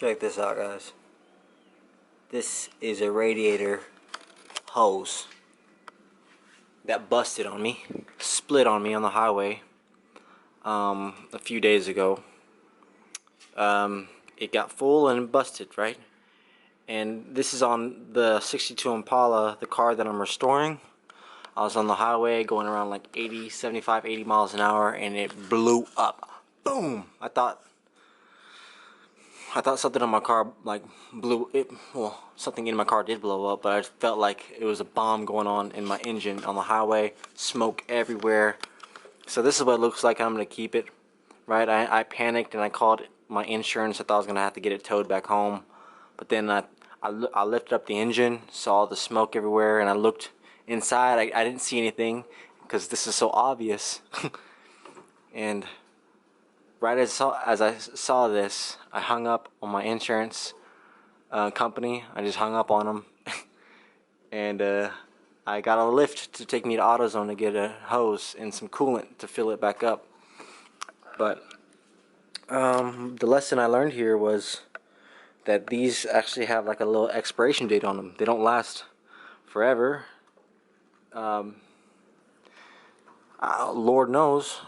Check this out, guys. This is a radiator hose that busted on me, split on me on the highway a few days ago. It got full and busted, right? And this is on the 62 Impala, the car that I'm restoring. I was on the highway going around like 80, 75, 80 miles an hour, and it blew up. Boom! I thought something in my car like blew it. Well, something in my car did blow up, but I felt like it was a bomb going on in my engine on the highway. Smoke everywhere. So this is what it looks like. I'm gonna keep it, right? I panicked and I called my insurance. I thought I was gonna have to get it towed back home, but then I lifted up the engine, saw the smoke everywhere, and I looked inside. I didn't see anything because this is so obvious. And right as I saw this, I hung up on my insurance company. I just hung up on them, and I got a lift to take me to AutoZone to get a hose and some coolant to fill it back up. But the lesson I learned here was that these actually have like a little expiration date on them. They don't last forever. Lord knows,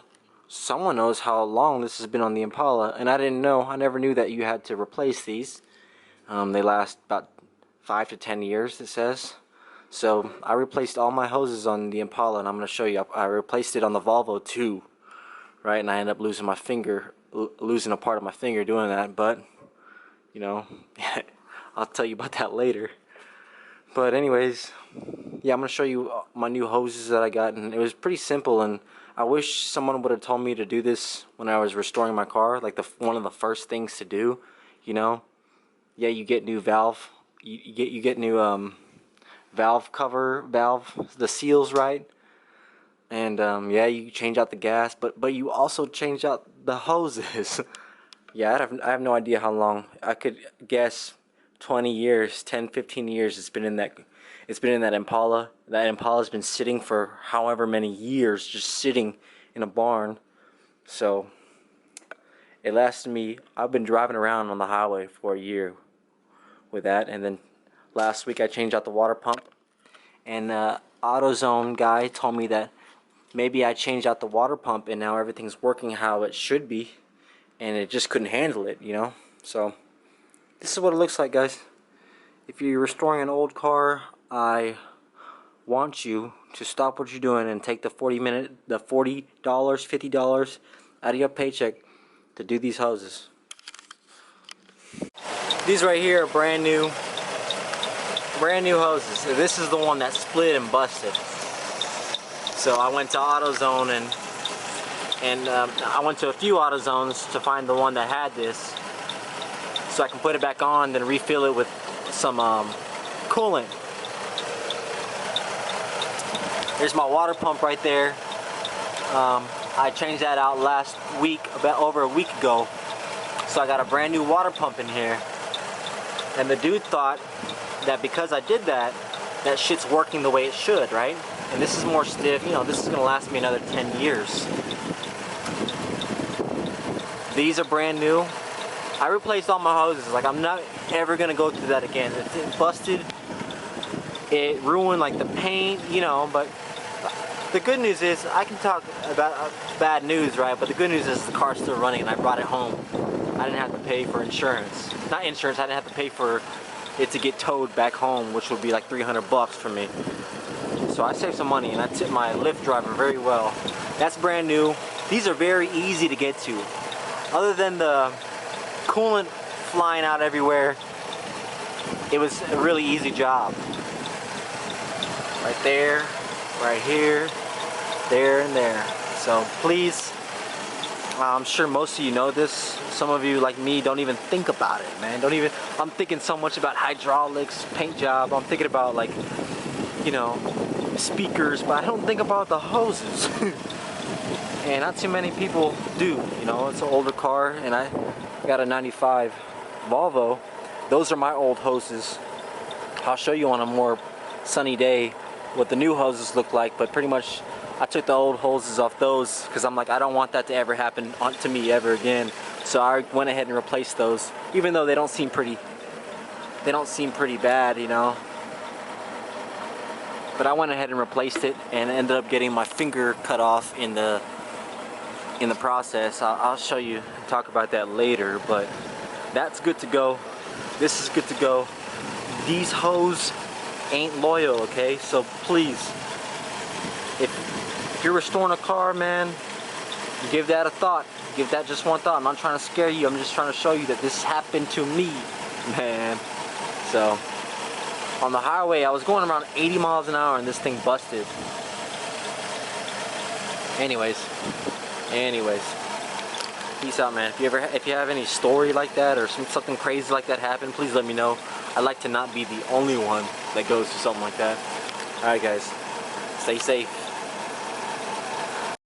someone knows how long this has been on the Impala, and I didn't know. I never knew that you had to replace these. They last about 5 to 10 years, it says. So I replaced all my hoses on the Impala, and I'm going to show you. I replaced it on the Volvo too, right? And I ended up losing my finger, losing a part of my finger doing that. But you know, I'll tell you about that later. But anyways, yeah, I'm going to show you my new hoses that I got, and it was pretty simple, and I wish someone would have told me to do this when I was restoring my car, like one of the first things to do, you know. Yeah, you get new valve, you get new valve cover, the seals, right? And yeah, you change out the gas, but you also change out the hoses. Yeah, I have no idea how long. I could guess 20 years, 10, 15 years it's been in that Impala. That Impala's been sitting for however many years, just sitting in a barn. So it lasted me, I've been driving around on the highway for a year with that. And then last week I changed out the water pump, and AutoZone guy told me that maybe I changed out the water pump and now everything's working how it should be, and it just couldn't handle it, you know. So this is what it looks like, guys. If you're restoring an old car, I want you to stop what you're doing and take the $40, $50 out of your paycheck to do these hoses. These right here are brand new hoses. This is the one that split and busted. So I went to AutoZone and I went to a few AutoZones to find the one that had this, so I can put it back on, then refill it with some coolant. There's my water pump right there. I changed that out last week, about over a week ago. So I got a brand new water pump in here. And the dude thought that because I did that, that shit's working the way it should, right? And this is more stiff, you know, this is gonna last me another 10 years. These are brand new. I replaced all my hoses. Like, I'm not ever gonna go through that again. It busted, it ruined like the paint, you know. But the good news is I can talk about bad news, right? But the good news is the car's still running and I brought it home. I didn't have to pay for insurance. Not insurance, I didn't have to pay for it to get towed back home, which would be like 300 bucks for me. So I saved some money, and I tipped my Lyft driver very well. That's brand new. These are very easy to get to. Other than the coolant flying out everywhere, it was a really easy job. Right there, right here, there, and there. So please, I'm sure most of you know this. Some of you, like me, don't even think about it, man. I'm thinking so much about hydraulics, paint job. I'm thinking about, like, you know, speakers, but I don't think about the hoses. And not too many people do, you know. It's an older car, and I got a 95 Volvo. Those are my old hoses. I'll show you on a more sunny day what the new hoses look like, but pretty much I took the old hoses off those because I'm like, I don't want that to ever happen to me ever again. So I went ahead and replaced those, even though they don't seem pretty bad, you know. But I went ahead and replaced it and ended up getting my finger cut off in the process. I'll show you, talk about that later, but that's good to go. This is good to go. These hoes ain't loyal, okay? So please, if you're restoring a car, man, give that a thought. Give that just one thought. I'm not trying to scare you. I'm just trying to show you that this happened to me, man. So, on the highway, I was going around 80 miles an hour and this thing busted. Anyways, peace out, man. If you have any story like that or something crazy like that happen, please let me know. I'd like to not be the only one that goes through something like that. Alright guys, stay safe.